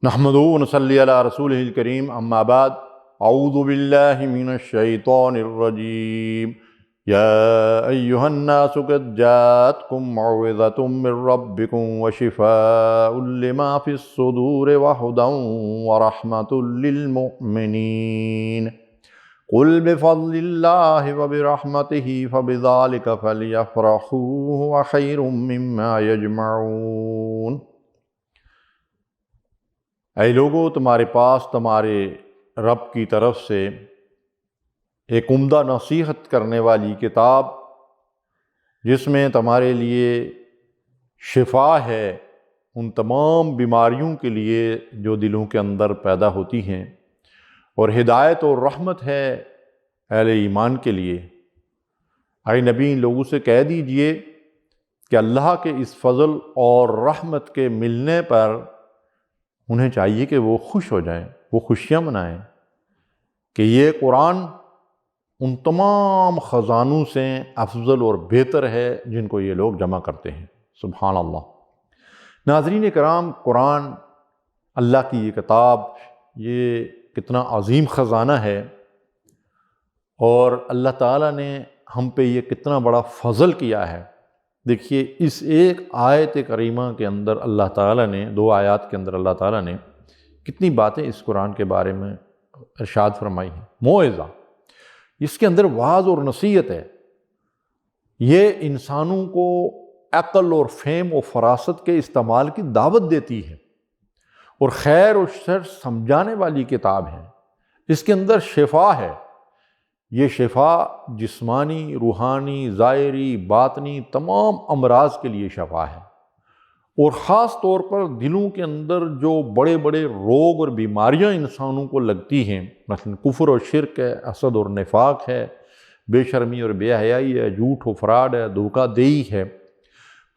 نحمدہ و نصلی علی رسولہ الکریم، اما بعد، اعوذ باللہ من الشیطان الرجیم۔ یا ایہا الناس قد جاءتکم موعظۃ من ربکم وشفاء لما فی الصدور وہدی ورحمۃ للمؤمنین۔ قل بفضل اللہ وبرحمتہ فبذلک فلیفرحوا ھو خیر مما یجمعون۔ اے لوگو، تمہارے پاس تمہارے رب کی طرف سے ایک عمدہ نصیحت کرنے والی کتاب، جس میں تمہارے لیے شفا ہے ان تمام بیماریوں کے لیے جو دلوں کے اندر پیدا ہوتی ہیں، اور ہدایت اور رحمت ہے اہل ایمان کے لیے۔ اے نبی، ان لوگوں سے کہہ دیجئے کہ اللہ کے اس فضل اور رحمت کے ملنے پر انہیں چاہیے کہ وہ خوش ہو جائیں، وہ خوشیاں منائیں، کہ یہ قرآن ان تمام خزانوں سے افضل اور بہتر ہے جن کو یہ لوگ جمع کرتے ہیں۔ سبحان اللہ۔ ناظرین کرام، قرآن اللہ کی یہ کتاب، یہ کتنا عظیم خزانہ ہے، اور اللہ تعالیٰ نے ہم پہ یہ کتنا بڑا فضل کیا ہے۔ دیکھیے، اس ایک آیت کریمہ کے اندر اللہ تعالیٰ نے، 2 آیات کے اندر اللہ تعالیٰ نے کتنی باتیں اس قرآن کے بارے میں ارشاد فرمائی ہیں۔ موعظہ، اس کے اندر وعظ اور نصیحت ہے۔ یہ انسانوں کو عقل اور فہم و فراست کے استعمال کی دعوت دیتی ہے، اور خیر و شر سمجھانے والی کتاب ہے۔ اس کے اندر شفا ہے۔ یہ شفا جسمانی، روحانی، ظاہری، باطنی تمام امراض کے لیے شفا ہے، اور خاص طور پر دلوں کے اندر جو بڑے بڑے روگ اور بیماریاں انسانوں کو لگتی ہیں، مثلا کفر و شرک ہے، حسد اور نفاق ہے، بے شرمی اور بے حیائی ہے، جھوٹ و فراڈ ہے، دھوکہ دہی ہے،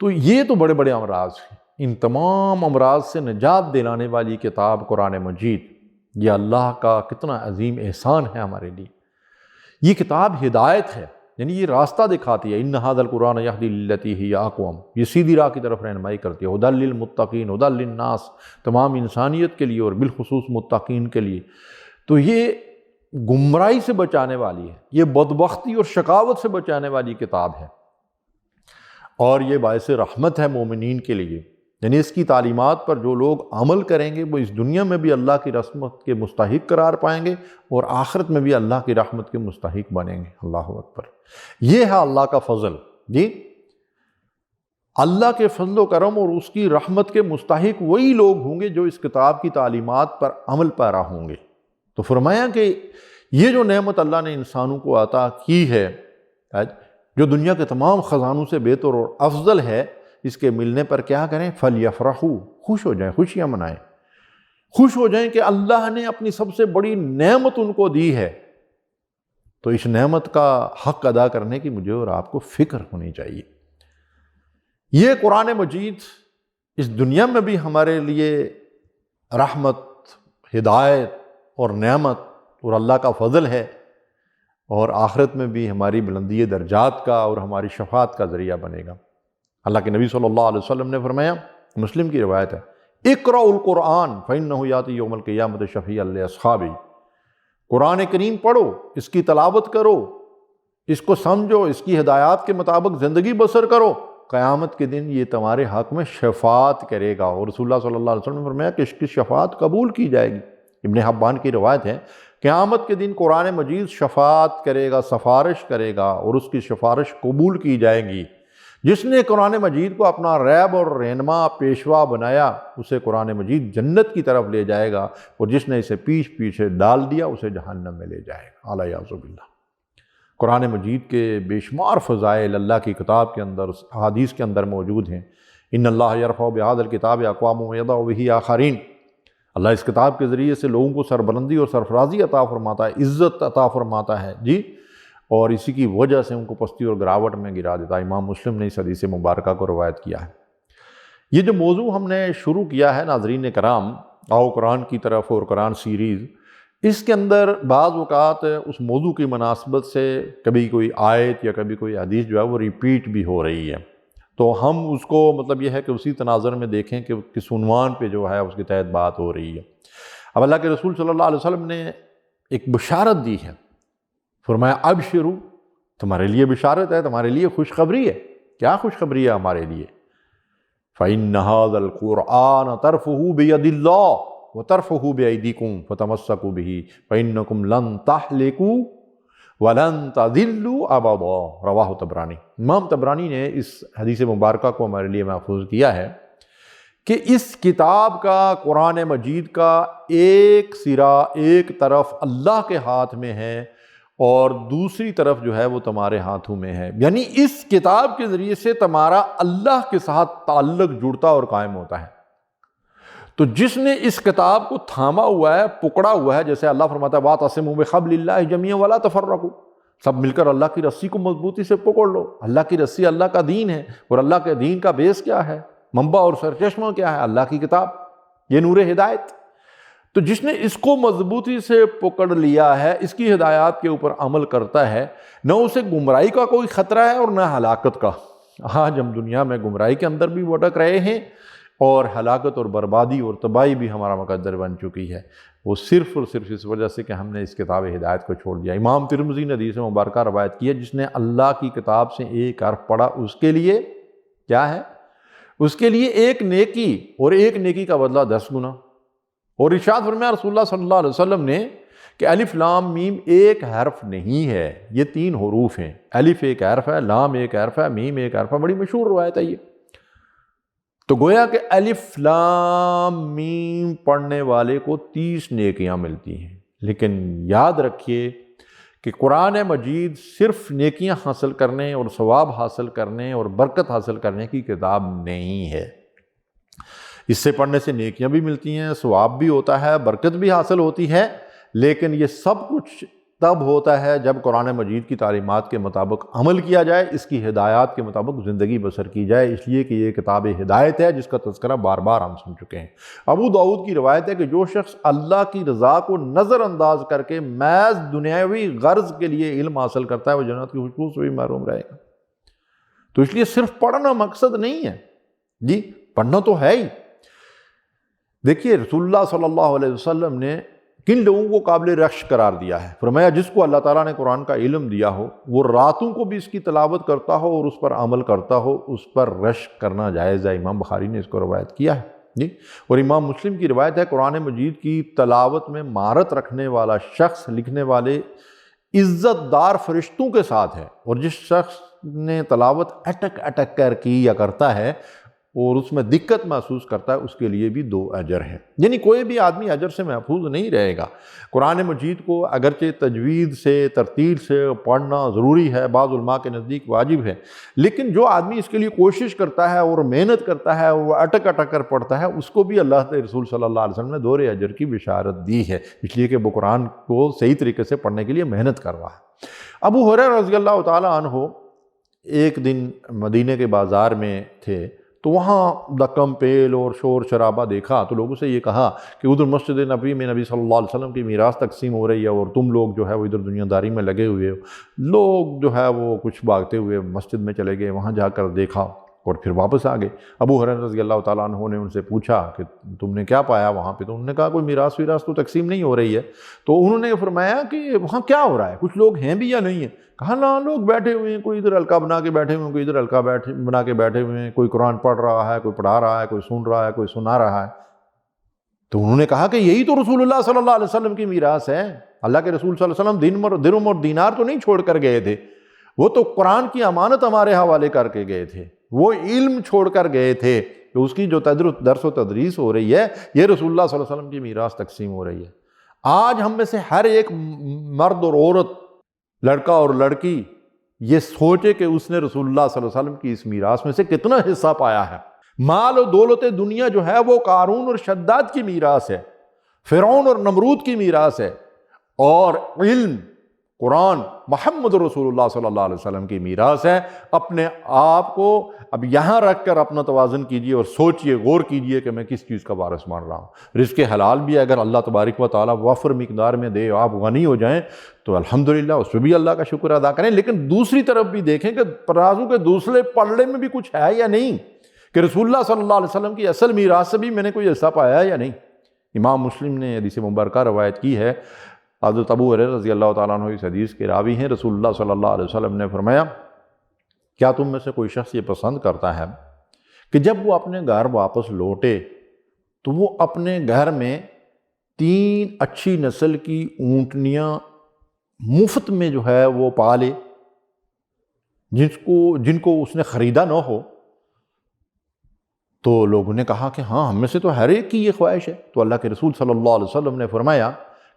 تو یہ تو بڑے بڑے امراض ہیں۔ ان تمام امراض سے نجات دلانے والی کتاب قرآن مجید، یہ اللہ کا کتنا عظیم احسان ہے ہمارے لیے۔ یہ کتاب ہدایت ہے، یعنی یہ راستہ دکھاتی ہے۔ ان ھذا القرآن یہدی للتی ہی اقوم، یہ سیدھی راہ کی طرف رہنمائی کرتی ہے۔ ھدی للمتقین، ھدی للناس، تمام انسانیت کے لیے اور بالخصوص متقین کے لیے۔ تو یہ گمراہی سے بچانے والی ہے، یہ بدبختی اور شقاوت سے بچانے والی کتاب ہے، اور یہ باعث رحمت ہے مومنین کے لیے۔ یعنی اس کی تعلیمات پر جو لوگ عمل کریں گے، وہ اس دنیا میں بھی اللہ کی رحمت کے مستحق قرار پائیں گے، اور آخرت میں بھی اللہ کی رحمت کے مستحق بنیں گے۔ اللہ اکبر۔ یہ ہے اللہ کا فضل۔ جی، اللہ کے فضل و کرم اور اس کی رحمت کے مستحق وہی لوگ ہوں گے جو اس کتاب کی تعلیمات پر عمل پیرا ہوں گے۔ تو فرمایا کہ یہ جو نعمت اللہ نے انسانوں کو عطا کی ہے، جو دنیا کے تمام خزانوں سے بہتر اور افضل ہے، اس کے ملنے پر کیا کریں؟ فَلْيَفْرَحُوا، خوش ہو جائیں، خوشیاں منائیں، خوش ہو جائیں کہ اللہ نے اپنی سب سے بڑی نعمت ان کو دی ہے۔ تو اس نعمت کا حق ادا کرنے کی مجھے اور آپ کو فکر ہونی چاہیے۔ یہ قرآن مجید اس دنیا میں بھی ہمارے لیے رحمت، ہدایت اور نعمت اور اللہ کا فضل ہے، اور آخرت میں بھی ہماری بلندی درجات کا اور ہماری شفاعت کا ذریعہ بنے گا۔ اللہ کے نبی صلی اللہ علیہ وسلم نے فرمایا، مسلم کی روایت ہے، اقرأوا القرآن فإنہ یأتی یوم القیامۃ شفیعا لأصحابہ۔ قرآن کریم پڑھو، اس کی تلاوت کرو، اس کو سمجھو، اس کی ہدایات کے مطابق زندگی بسر کرو، قیامت کے دن یہ تمہارے حق میں شفاعت کرے گا۔ اور رسول اللہ صلی اللہ علیہ وسلم نے فرمایا کہ اس کی شفاعت قبول کی جائے گی۔ ابن حبان کی روایت ہے، قیامت کے دن قرآن مجید شفاعت کرے گا، سفارش کرے گا، اور اس کی سفارش قبول کی جائے گی۔ جس نے قرآن مجید کو اپنا ریب اور رہنما پیشوا بنایا، اسے قرآن مجید جنت کی طرف لے جائے گا، اور جس نے اسے پیچھے ڈال دیا، اسے جہنم میں لے جائے گا۔ اعوذ باللہ۔ قرآن مجید کے بے شمار فضائل اللہ کی کتاب کے اندر، احادیث کے اندر موجود ہیں۔ ان اللہ یرفع بہذا الکتاب اقوام ویضع بہ آخرین۔ اللہ اس کتاب کے ذریعے سے لوگوں کو سربلندی اور سرفرازی عطا فرماتا ہے، عزت عطا فرماتا ہے، جی، اور اسی کی وجہ سے ان کو پستی اور گراوٹ میں گرا دیتا ہے۔ امام مسلم نے اس حدیث مبارکہ کو روایت کیا ہے۔ یہ جو موضوع ہم نے شروع کیا ہے، ناظرین کرام، آؤ قرآن کی طرف اور قرآن سیریز، اس کے اندر بعض اوقات اس موضوع کی مناسبت سے کبھی کوئی آیت یا کبھی کوئی حدیث جو ہے وہ ریپیٹ بھی ہو رہی ہے۔ تو ہم اس کو مطلب یہ ہے کہ اسی تناظر میں دیکھیں کہ کس عنوان پہ جو ہے اس کے تحت بات ہو رہی ہے۔ اب اللہ کے رسول صلی اللہ علیہ وسلم نے ایک بشارت دی ہے، فرمایا ابشروا، تمہارے لیے بشارت ہے، تمہارے لیے خوشخبری ہے۔ کیا خوشخبری ہے ہمارے لیے؟ فَإِنَّ هَذَا الْقُرْآنَ طَرْفُهُ بِيَدِ اللَّهِ وَطَرْفُهُ بِأَيْدِيكُمْ فَتَمَسَّكُوا بِهِ فَإِنَّكُمْ لَن تَهْلِكُوا وَلَن تَضِلُّوا أَبَدًا، رواہ طبرانی۔ امام طبرانی نے اس حدیث مبارکہ کو ہمارے لیے محفوظ کیا ہے کہ اس کتاب کا، قرآن مجید کا ایک سرا ایک طرف اللہ کے ہاتھ میں ہے اور دوسری طرف جو ہے وہ تمہارے ہاتھوں میں ہے، یعنی اس کتاب کے ذریعے سے تمہارا اللہ کے ساتھ تعلق جڑتا اور قائم ہوتا ہے۔ تو جس نے اس کتاب کو تھاما ہوا ہے، پکڑا ہوا ہے، جیسے اللہ فرماتا ہے وَاعْتَصِمُوا بِحَبْلِ اللَّهِ جَمِيعًا وَلَا تَفَرَّقُوا، سب مل کر اللہ کی رسی کو مضبوطی سے پکڑ لو۔ اللہ کی رسی اللہ کا دین ہے، اور اللہ کے دین کا بیس کیا ہے، منبع اور سرچشمہ کیا ہے؟ اللہ کی کتاب، یہ نور ہدایت۔ تو جس نے اس کو مضبوطی سے پکڑ لیا ہے، اس کی ہدایات کے اوپر عمل کرتا ہے، نہ اسے گمراہی کا کوئی خطرہ ہے اور نہ ہلاکت کا۔ آج ہم دنیا میں گمراہی کے اندر بھی بھٹک رہے ہیں اور ہلاکت اور بربادی اور تباہی بھی ہمارا مقدر بن چکی ہے، وہ صرف اور صرف اس وجہ سے کہ ہم نے اس کتاب ہدایت کو چھوڑ دیا۔ امام ترمذی نے حدیث مبارکہ روایت کی ہے، جس نے اللہ کی کتاب سے ایک حرف پڑھا اس کے لیے کیا ہے؟ اس کے لیے ایک نیکی، اور ایک نیکی کا بدلہ 10 گنا۔ اور ارشاد فرمایا رسول اللہ صلی اللہ علیہ وسلم نے کہ الف لام میم ایک حرف نہیں ہے، یہ 3 حروف ہیں۔ الف ایک حرف ہے، لام ایک حرف ہے، میم ایک حرف ہے، بڑی مشہور روایت ہے یہ۔ تو گویا کہ الف لام میم پڑھنے والے کو 30 نیکیاں ملتی ہیں، لیکن یاد رکھیے کہ قرآن مجید صرف نیکیاں حاصل کرنے اور ثواب حاصل کرنے اور برکت حاصل کرنے کی کتاب نہیں ہے۔ اس سے پڑھنے سے نیکیاں بھی ملتی ہیں، ثواب بھی ہوتا ہے، برکت بھی حاصل ہوتی ہے، لیکن یہ سب کچھ تب ہوتا ہے جب قرآن مجید کی تعلیمات کے مطابق عمل کیا جائے، اس کی ہدایات کے مطابق زندگی بسر کی جائے، اس لیے کہ یہ کتاب ہدایت ہے جس کا تذکرہ بار بار ہم سن چکے ہیں۔ ابو داؤد کی روایت ہے کہ جو شخص اللہ کی رضا کو نظر انداز کر کے محض دنیاوی غرض کے لیے علم حاصل کرتا ہے، وہ جنت کی خوشبو سے بھی محروم رہے گا۔ تو اس لیے صرف پڑھنا مقصد نہیں ہے، جی پڑھنا تو ہے ہی۔ دیکھیے رسول اللہ صلی اللہ علیہ وسلم نے کن لوگوں کو قابل رشک قرار دیا ہے؟ فرمایا جس کو اللہ تعالیٰ نے قرآن کا علم دیا ہو، وہ راتوں کو بھی اس کی تلاوت کرتا ہو اور اس پر عمل کرتا ہو، اس پر رشک کرنا جائز ہے۔ امام بخاری نے اس کو روایت کیا ہے جی۔ اور امام مسلم کی روایت ہے قرآن مجید کی تلاوت میں مہارت رکھنے والا شخص لکھنے والے عزت دار فرشتوں کے ساتھ ہے، اور جس شخص نے تلاوت اٹک اٹک کر کی یا کرتا ہے اور اس میں دقت محسوس کرتا ہے، اس کے لیے بھی 2 اجر ہے۔ یعنی کوئی بھی آدمی اجر سے محفوظ نہیں رہے گا۔ قرآن مجید کو اگرچہ تجوید سے ترتیل سے پڑھنا ضروری ہے، بعض علماء کے نزدیک واجب ہے، لیکن جو آدمی اس کے لیے کوشش کرتا ہے اور محنت کرتا ہے اور وہ اٹک اٹک کر پڑھتا ہے، اس کو بھی اللہ کے رسول صلی اللہ علیہ وسلم نے 2 اجر کی بشارت دی ہے، اس لیے کہ وہ قرآن کو صحیح طریقے سے پڑھنے کے لیے محنت کر رہا ہے۔ ابو ہریرہ رضی اللہ تعالیٰ عنہ ایک دن مدینے کے بازار میں تھے، تو وہاں دکم پیل اور شور شرابہ دیکھا، تو لوگوں سے یہ کہا کہ ادھر مسجد نبی میں نبی صلی اللہ علیہ وسلم کی میراث تقسیم ہو رہی ہے اور تم لوگ جو ہے وہ ادھر دنیا داری میں لگے ہوئے ہو۔ لوگ جو ہے وہ کچھ بھاگتے ہوئے مسجد میں چلے گئے، وہاں جا کر دیکھا اور پھر واپس آ گئے۔ ابو ہریرہ رضی اللہ تعالیٰ عنہ نے ان سے پوچھا کہ تم نے کیا پایا وہاں پہ؟ تو انہوں نے کہا کوئی میراث ویراث تو تقسیم نہیں ہو رہی ہے۔ تو انہوں نے فرمایا کہ وہاں کیا ہو رہا ہے، کچھ لوگ ہیں بھی یا نہیں ہیں؟ کہا نا لوگ بیٹھے ہوئے ہیں، کوئی ادھر حلقہ بنا کے بیٹھے ہوئے ہیں، کوئی ادھر حلقہ بنا کے بیٹھے ہوئے ہیں، کوئی قرآن پڑھ رہا ہے، کوئی پڑھا رہا ہے، کوئی سن رہا ہے، کوئی سنا رہا ہے۔ تو انہوں نے کہا کہ یہی تو رسول اللہ صلی اللہ علیہ وسلم کی میراث ہے۔ اللہ کے رسول صلی اللہ علیہ وسلم درہم اور دینار تو نہیں چھوڑ کر گئے تھے، وہ تو قرآن کی امانت ہمارے حوالے کر کے گئے تھے، وہ علم چھوڑ کر گئے تھے کہ اس کی جو درس و تدریس ہو رہی ہے، یہ رسول اللہ صلی اللہ علیہ وسلم کی میراث تقسیم ہو رہی ہے۔ آج ہم میں سے ہر ایک مرد اور عورت، لڑکا اور لڑکی یہ سوچے کہ اس نے رسول اللہ صلی اللہ علیہ وسلم کی اس میراث میں سے کتنا حصہ پایا ہے۔ مال و دولت دنیا جو ہے وہ قارون اور شداد کی میراث ہے، فرعون اور نمرود کی میراث ہے، اور علم قرآن محمد رسول اللہ صلی اللہ علیہ وسلم کی میراث ہے۔ اپنے آپ کو اب یہاں رکھ کر اپنا توازن کیجئے اور سوچئے، غور کیجئے کہ میں کس چیز کا وارث بن رہا ہوں۔ رزق حلال بھی اگر اللہ تبارک و تعالیٰ وافر مقدار میں دے، آپ غنی ہو جائیں تو الحمدللہ اس پہ بھی اللہ کا شکر ادا کریں، لیکن دوسری طرف بھی دیکھیں کہ ترازو کے دوسرے پلڑے میں بھی کچھ ہے یا نہیں، کہ رسول اللہ صلی اللہ علیہ وسلم کی اصل میراث سے بھی میں نے کوئی حصہ پایا ہے یا نہیں۔ امام مسلم نے حدیث مبارکہ روایت کی ہے، حضرت ابو ہریرہ رضی اللہ تعالیٰ عنہ اس حدیث کے راوی ہیں، رسول اللہ صلی اللہ علیہ وسلم نے فرمایا، کیا تم میں سے کوئی شخص یہ پسند کرتا ہے کہ جب وہ اپنے گھر واپس لوٹے تو وہ اپنے گھر میں 3 اچھی نسل کی اونٹنیاں مفت میں جو ہے وہ پالے، جن کو اس نے خریدا نہ ہو؟ تو لوگوں نے کہا کہ ہاں، ہم میں سے تو ہر ایک کی یہ خواہش ہے۔ تو اللہ کے رسول صلی اللہ علیہ وسلم نے فرمایا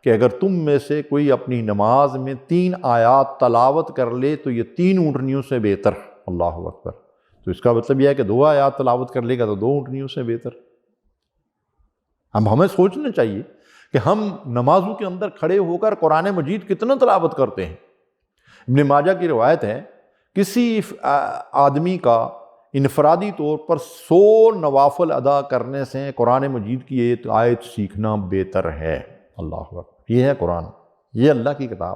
کہ اگر تم میں سے کوئی اپنی نماز میں 3 آیات تلاوت کر لے تو یہ 3 اونٹنیوں سے بہتر۔ اللہ اکبر! تو اس کا مطلب یہ ہے کہ 2 آیات تلاوت کر لے گا تو 2 اونٹنیوں سے بہتر۔ ہمیں سوچنا چاہیے کہ ہم نمازوں کے اندر کھڑے ہو کر قرآن مجید کتنا تلاوت کرتے ہیں۔ ابن ماجہ کی روایت ہے، کسی آدمی کا انفرادی طور پر 100 نوافل ادا کرنے سے قرآن مجید کی ایک آیت سیکھنا بہتر ہے۔ اللہ اکبر! یہ ہے قرآن، یہ اللہ کی کتاب۔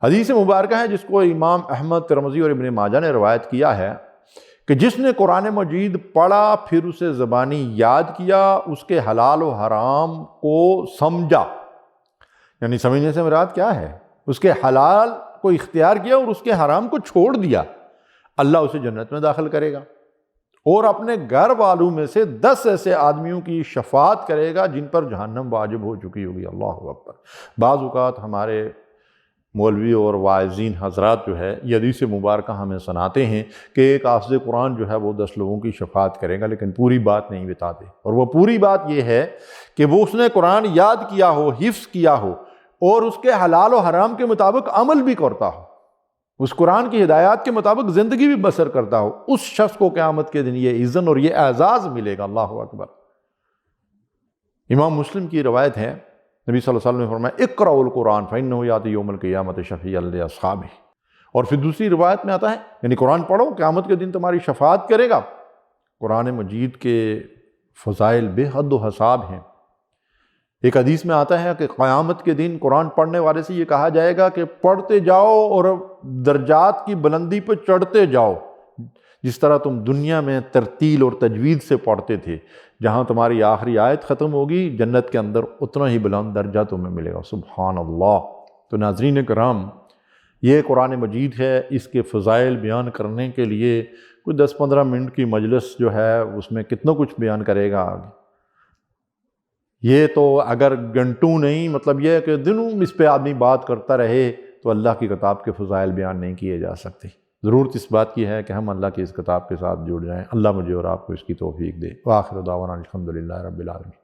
حدیث مبارکہ ہے جس کو امام احمد، ترمذی اور ابن ماجہ نے روایت کیا ہے کہ جس نے قرآن مجید پڑھا پھر اسے زبانی یاد کیا، اس کے حلال و حرام کو سمجھا، یعنی سمجھنے سے مراد کیا ہے؟ اس کے حلال کو اختیار کیا اور اس کے حرام کو چھوڑ دیا، اللہ اسے جنت میں داخل کرے گا، اور اپنے گھر والوں میں سے 10 ایسے آدمیوں کی شفاعت کرے گا جن پر جہنم واجب ہو چکی ہوگی۔ اللہ اکبر! بعض اوقات ہمارے مولوی اور واعظین حضرات جو ہے یہ حدیث مبارکہ ہمیں سناتے ہیں کہ ایک حافظ قرآن جو ہے وہ 10 لوگوں کی شفاعت کرے گا، لیکن پوری بات نہیں بتاتے، اور وہ پوری بات یہ ہے کہ وہ اس نے قرآن یاد کیا ہو، حفظ کیا ہو، اور اس کے حلال و حرام کے مطابق عمل بھی کرتا ہو، اس قرآن کی ہدایات کے مطابق زندگی بھی بسر کرتا ہو، اس شخص کو قیامت کے دن یہ عزت اور یہ اعزاز ملے گا۔ اللہ اکبر! امام مسلم کی روایت ہے، نبی صلی اللہ علیہ وسلم نے فرمایا، اقرأوا القرآن فإنه یأتی یوم القیامة شفیعا لأصحابہ۔ اور پھر دوسری روایت میں آتا ہے، یعنی قرآن پڑھو، قیامت کے دن تمہاری شفاعت کرے گا۔ قرآن مجید کے فضائل بے حد و حساب ہیں۔ ایک حدیث میں آتا ہے کہ قیامت کے دن قرآن پڑھنے والے سے یہ کہا جائے گا کہ پڑھتے جاؤ اور درجات کی بلندی پہ چڑھتے جاؤ، جس طرح تم دنیا میں ترتیل اور تجوید سے پڑھتے تھے، جہاں تمہاری آخری آیت ختم ہوگی جنت کے اندر اتنا ہی بلند درجہ تمہیں ملے گا۔ سبحان اللہ! تو ناظرین کرام، یہ قرآن مجید ہے، اس کے فضائل بیان کرنے کے لیے کوئی 10-15 منٹ کی مجلس جو ہے اس میں کتنا کچھ بیان کرے گا آگے۔ یہ تو اگر گھنٹوں نہیں، مطلب یہ ہے کہ دنوں اس پہ آدمی بات کرتا رہے تو اللہ کی کتاب کے فضائل بیان نہیں کیے جا سکتے۔ ضرورت اس بات کی ہے کہ ہم اللہ کی اس کتاب کے ساتھ جڑ جائیں۔ اللہ مجھے اور آپ کو اس کی توفیق دے۔ وآخر دعوانا الحمدللہ رب العالمین۔